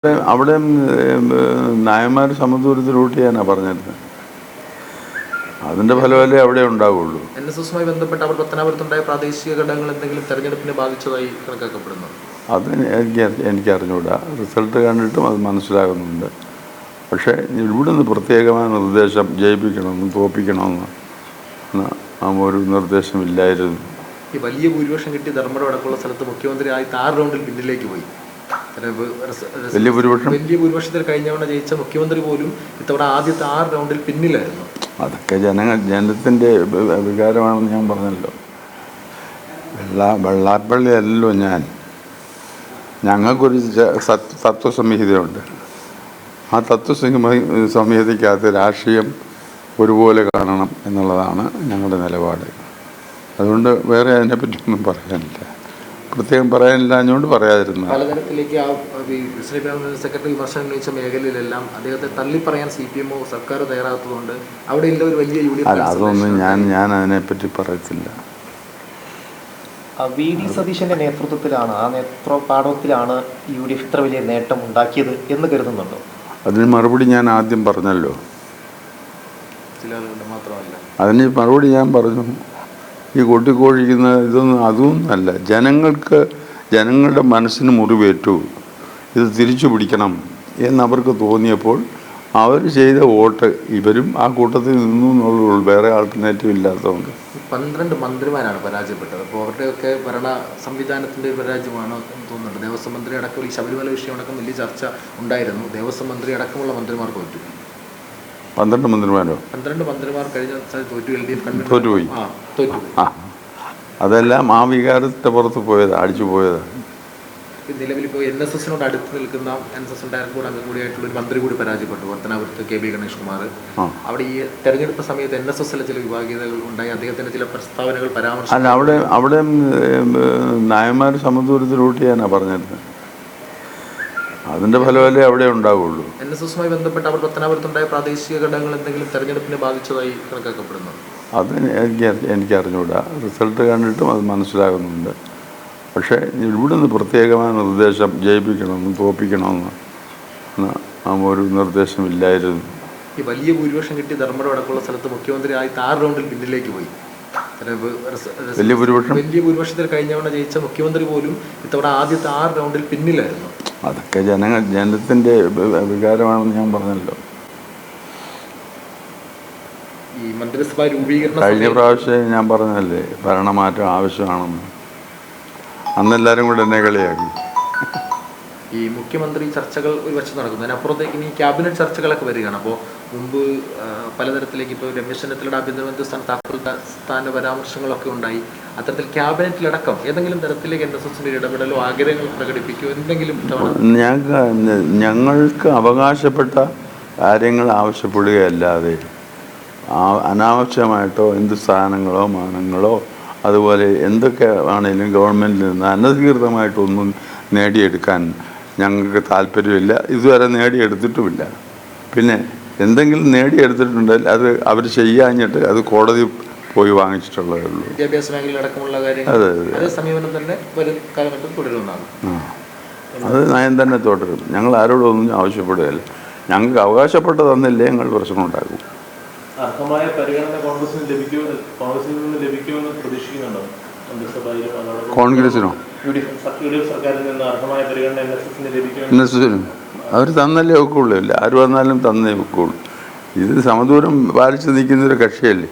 അവിടെ നായന്മാർ സമദൂരത്തിൽ വോട്ട് ചെയ്യാനാണ് പറഞ്ഞിരുന്നത്. അതിൻ്റെ ഫലമല്ലേ അവിടെ ഉണ്ടാവുള്ളൂ. NSSുമായി ബന്ധപ്പെട്ട് അവർ പത്തനാപുരത്തുണ്ടായ പ്രാദേശിക ഘടകങ്ങൾ എന്തെങ്കിലും തെരഞ്ഞെടുപ്പിനെ ബാധിച്ചതായി കണക്കാക്കപ്പെടുന്നു? അത് എനിക്ക് അറിഞ്ഞുകൂടാ. റിസൾട്ട് കണ്ടിട്ടും അത് മനസ്സിലാകുന്നുണ്ട്. പക്ഷേ ഇവിടുന്ന് പ്രത്യേകമായ നിർദ്ദേശം ജയിപ്പിക്കണമെന്ന് തോൽപ്പിക്കണമെന്ന് ഒരു നിർദ്ദേശമില്ലായിരുന്നു. ഈ വലിയ ഭൂരിപക്ഷം കിട്ടി ധർമ്മടം അടക്കമുള്ള സ്ഥലത്ത് മുഖ്യമന്ത്രി ആദ്യത്തെ 6 റൗണ്ടിൽ പിന്നിലേക്ക് പോയി. വലിയ ഭൂരിപക്ഷത്തിൽ കഴിഞ്ഞ തവണ ജയിച്ച മുഖ്യമന്ത്രി പോലും ഇത്തവണ ആദ്യത്തെ 6 റൗണ്ടിൽ പിന്നിലായിരുന്നു. അതൊക്കെ ജനത്തിൻ്റെ വികാരമാണെന്ന് ഞാൻ പറഞ്ഞല്ലോ. വെള്ളാപ്പള്ളിയല്ലോ ഞങ്ങൾക്കൊരു തത്വസംഹിതയുണ്ട്. ആ തത്വസംഹിതയ്ക്കകത്ത് രാഷ്ട്രീയം ഒരുപോലെ കാണണം എന്നുള്ളതാണ് ഞങ്ങളുടെ നിലപാട്. അതുകൊണ്ട് വേറെ അതിനെപ്പറ്റിയൊന്നും പറയാനില്ല, പ്രത്യേകം പറയാനില്ല. അതുകൊണ്ട് പറയാതിരുന്ന പലതരത്തിലേക്ക് സെക്രട്ടറി വിമർശനം ഉന്നയിച്ച മേഖലയിലെല്ലാം അദ്ദേഹത്തെ തള്ളിപ്പറയാൻ CPM സർക്കാർ തയ്യാറാത്തതുകൊണ്ട് അവിടെ ഒരു വലിയ അതൊന്നും ഞാൻ അതിനെപ്പറ്റി പറയത്തില്ല. VD സതീശന്റെ നേതൃത്വത്തിലാണ്, ആ നേതൃപാടവത്തിലാണ് UDF ഇത്ര വലിയ നേട്ടം ഉണ്ടാക്കിയത് എന്ന് കരുതുന്നുണ്ടോ? അതിന് മറുപടി ഞാൻ ആദ്യം പറഞ്ഞല്ലോ. മാത്രമല്ല അതിന് മറുപടി ഞാൻ പറഞ്ഞു. ഈ കൊട്ടിക്കോഴിക്കുന്ന അതൊന്നും അല്ല. ജനങ്ങളുടെ മനസ്സിന് മുറിവേറ്റു, ഇത് തിരിച്ചു പിടിക്കണം എന്നവർക്ക് തോന്നിയപ്പോൾ അവർ ചെയ്ത വോട്ട് ഇവരും ആ കൂട്ടത്തിൽ നിന്നു എന്നുള്ളൂ. വേറെ ആൾട്ടർനേറ്റീവ് ഇല്ലാത്തതുകൊണ്ട് 12 മന്ത്രിമാരാണ് പരാജയപ്പെട്ടത്. അപ്പോൾ അവരുടെയൊക്കെ ഭരണ സംവിധാനത്തിൻ്റെ പരാജയമാണോ എന്ന് തോന്നുന്നുണ്ട്. ദേവസ്വം മന്ത്രി അടക്കം ഈ ശബരിമല വിഷയം അടക്കം വലിയ ചർച്ച ഉണ്ടായിരുന്നു. ദേവസ്വം മന്ത്രി അടക്കമുള്ള മന്ത്രിമാർ തോറ്റു. 12 മന്ത്രിമാരോ? 12 മന്ത്രിമാർ കഴിഞ്ഞ തോറ്റു. LDF തോറ്റുപോയി. അതെല്ലാം ആ വികാരത്തിൻ്റെ പുറത്ത് പോയത്, അടിച്ചു പോയത്. നിലവിലിപ്പോൾ NSSനോട് അടുത്ത് നിൽക്കുന്ന NSS ഡയറക്ടർ ബോർഡ് അംഗം കൂടിയായിട്ടുള്ള ഒരു മന്ത്രി കൂടി പരാജയപ്പെട്ടു, പത്തനാപുരത്ത് KB ഗണേഷ് കുമാർ. അവിടെ ഈ തെരഞ്ഞെടുപ്പ് സമയത്ത് NSSലെ ചില വിഭാഗീയതകൾ ഉണ്ടായി, അദ്ദേഹത്തിൻ്റെ ചില പ്രസ്താവനകൾ പരാമർശിച്ചു. അല്ല, അവിടെ നായന്മാർ സമദൂരത്തിൽ വോട്ട് ചെയ്യാനാണ് പറഞ്ഞിരുന്നത്. അതിൻ്റെ ഫലമല്ലേ അവിടെ ഉണ്ടാവുള്ളൂ. NSSുമായി ബന്ധപ്പെട്ട് അവർ പത്തനാപുരത്തുണ്ടായ പ്രാദേശിക ഘടകങ്ങൾ എന്തെങ്കിലും തെരഞ്ഞെടുപ്പിനെ ബാധിച്ചതായി കണക്കാക്കപ്പെടുന്നു? അത് എനിക്ക് അറിഞ്ഞുകൂടാ. റിസൾട്ട് കണ്ടിട്ടും അത് മനസ്സിലാകുന്നുണ്ട്. പക്ഷേ ഇവിടുന്ന് പ്രത്യേകമായ നിർദ്ദേശം ജയിപ്പിക്കണമെന്ന് തോൽപ്പിക്കണമെന്ന് ഒരു നിർദ്ദേശമില്ലായിരുന്നു. ഈ വലിയ ഭൂരിപക്ഷം കിട്ടി ധർമ്മടം അടക്കമുള്ള സ്ഥലത്ത് മുഖ്യമന്ത്രി ആദ്യത്തെ 6 റൗണ്ടിൽ പിന്നിലേക്ക് പോയി. വലിയ ഭൂരിപക്ഷത്തിൽ കഴിഞ്ഞ തവണ ജയിച്ച മുഖ്യമന്ത്രി പോലും ഇത്തവണ ആദ്യത്തെ 6 റൗണ്ടിൽ പിന്നിലായിരുന്നു. അതൊക്കെ ജനത്തിൻ്റെ വികാരമാണെന്ന് ഞാൻ പറഞ്ഞല്ലോ. ഈ മന്ത്രിസഭാ രൂപീകരണം കഴിഞ്ഞ പ്രാവശ്യം ഞാൻ പറഞ്ഞല്ലേ ഭരണമാറ്റം ആവശ്യമാണെന്ന്. അന്നെല്ലാവരും കൂടെ എന്നെ കളിയാക്കി. ഈ മുഖ്യമന്ത്രി ചർച്ചകൾ ഒരു വശം നടക്കുന്നു, അതിനപ്പുറത്തേക്ക് ഇനി ക്യാബിനറ്റ് ചർച്ചകളൊക്കെ വരികയാണ്. അപ്പോൾ മുമ്പ് പലതരത്തിലേക്ക് ഇപ്പോൾ രമേശ് ചെന്നിത്തലയുടെ ആഭ്യന്തരമന്ത്രി സ്ഥാന പരാമർശങ്ങളൊക്കെ ഉണ്ടായി. അത്തരത്തിൽ ക്യാബിനറ്റിലടക്കം ഏതെങ്കിലും തരത്തിലേക്ക് NSSന്റെ ഇടപെടലോ ആഗ്രഹങ്ങൾ പ്രകടിപ്പിക്കുകയോ എന്തെങ്കിലും? ഞങ്ങൾക്ക് അവകാശപ്പെട്ട കാര്യങ്ങൾ ആവശ്യപ്പെടുകയല്ലാതെ അനാവശ്യമായിട്ടോ എന്ത് സ്ഥാനങ്ങളോ മാനങ്ങളോ അതുപോലെ എന്തൊക്കെ ആണെങ്കിലും ഗവൺമെൻറ്റിൽ നിന്ന് അനധികൃതമായിട്ടൊന്നും നേടിയെടുക്കാൻ ഞങ്ങൾക്ക് താല്പര്യമില്ല, ഇതുവരെ നേടിയെടുത്തിട്ടുമില്ല. പിന്നെ എന്തെങ്കിലും നേടിയെടുത്തിട്ടുണ്ടെങ്കിൽ അത് അവർ ചെയ്യാഞ്ഞിട്ട് അത് കോടതി പോയി വാങ്ങിച്ചിട്ടുള്ളതേ ഉള്ളൂ. വിദ്യാഭ്യാസ മേഖലയിലടക്കമുള്ള കാര്യങ്ങൾ അതേ സമീപനം തന്നെ വരും കാലഘട്ടത്തിൽ തുടരുന്നതാണ്. അത് നയം തന്നെ തുടരും. ഞങ്ങൾ ആരോടൊന്നും ആവശ്യപ്പെടുകയില്ല. ഞങ്ങൾക്ക് അവകാശപ്പെട്ട് തന്നില്ലേ ഞങ്ങൾ പ്രശ്നമുണ്ടാക്കും. അർഹമായ പരിഗണന കോൺഗ്രസിന് കോൺഗ്രസിൽ നിന്ന് ലഭിക്കുമെന്ന് പ്രതീക്ഷിക്കുന്നുണ്ടോ? കോൺഗ്രസിനോ? സർക്കാരിൽ നിന്ന് അർഹമായ പരിഗണന NSSനും അവർ തന്നല്ലേ ഒക്കുള്ളൂ. ആര് വന്നാലും തന്നേ ഒക്കുള്ളൂ. ഇത് സമദൂരം പാലിച്ച് നിൽക്കുന്നൊരു കക്ഷിയല്ലേ.